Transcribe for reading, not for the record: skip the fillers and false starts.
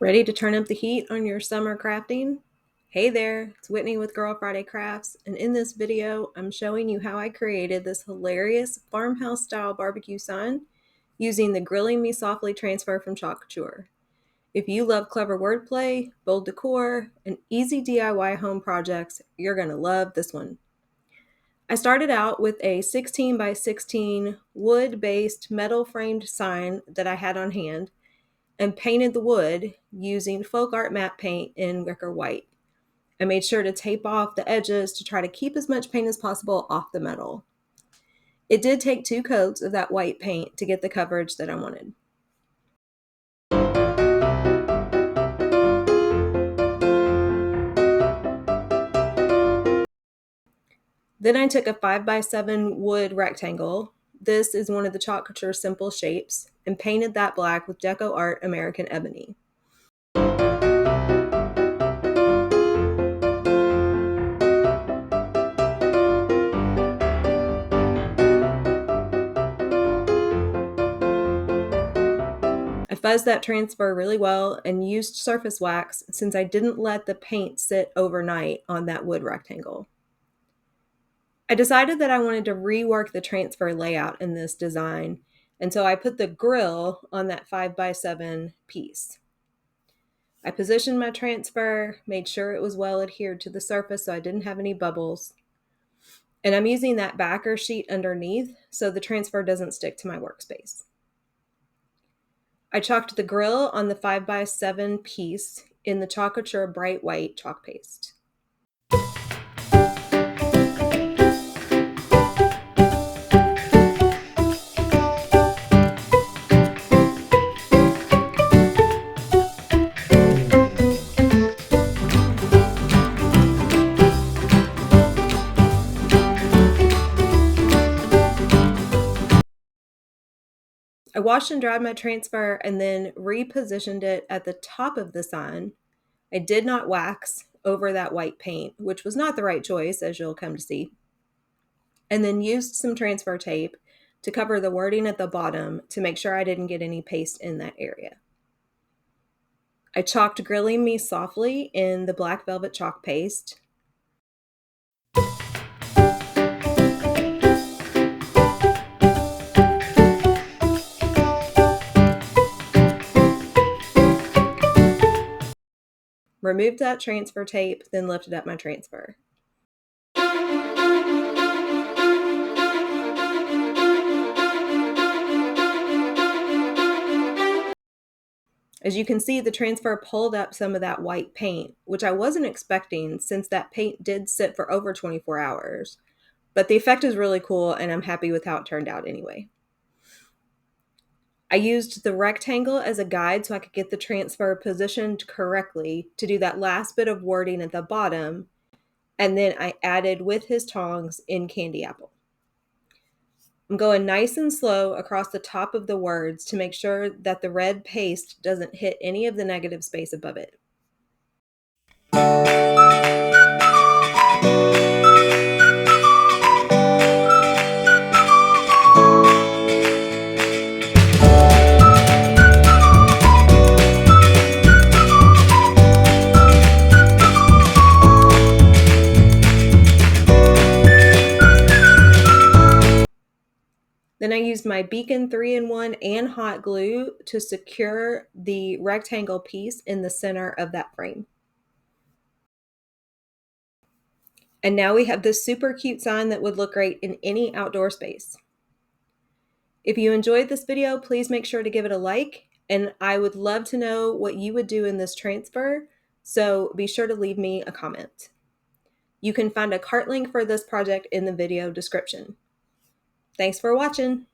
Ready to turn up the heat on your summer crafting? Hey there, it's Whitney with Girl Friday Crafts, and in this video, I'm showing you how I created this hilarious farmhouse-style barbecue sign using the Grilling Me Softly transfer from Chalk Couture. If you love clever wordplay, bold decor, and easy DIY home projects, you're gonna love this one. I started out with a 16 by 16 wood-based metal framed sign that I had on hand, and painted the wood using folk art matte paint in wicker white. I made sure to tape off the edges to try to keep as much paint as possible off the metal. It did take 2 coats of that white paint to get the coverage that I wanted. Then I took a 5 by 7 wood rectangle. This is one of the Chalk Couture simple shapes, and painted that black with Deco Art American Ebony. I fuzzed that transfer really well and used surface wax since I didn't let the paint sit overnight on that wood rectangle. I decided that I wanted to rework the transfer layout in this design, and so I put the grill on that 5 by 7 piece. I positioned my transfer, made sure it was well adhered to the surface so I didn't have any bubbles, and I'm using that backer sheet underneath so the transfer doesn't stick to my workspace. I chalked the grill on the 5 by 7 piece in the Chalk Couture bright white chalk paste. I washed and dried my transfer and then repositioned it at the top of the sign. I did not wax over that white paint, which was not the right choice, as you'll come to see, and then used some transfer tape to cover the wording at the bottom to make sure I didn't get any paste in that area. I chalked Grilling Me Softly in the black velvet chalk paste. Removed that transfer tape, then lifted up my transfer. As you can see, the transfer pulled up some of that white paint, which I wasn't expecting since that paint did sit for over 24 hours. But the effect is really cool, and I'm happy with how it turned out anyway. I used the rectangle as a guide so I could get the transfer positioned correctly to do that last bit of wording at the bottom, and then I added with his tongs in candy apple. I'm going nice and slow across the top of the words to make sure that the red paste doesn't hit any of the negative space above it. Then I used my Beacon 3-in-1 and hot glue to secure the rectangle piece in the center of that frame. And now we have this super cute sign that would look great in any outdoor space. If you enjoyed this video, please make sure to give it a like, and I would love to know what you would do in this transfer, so be sure to leave me a comment. You can find a cart link for this project in the video description. Thanks for watching.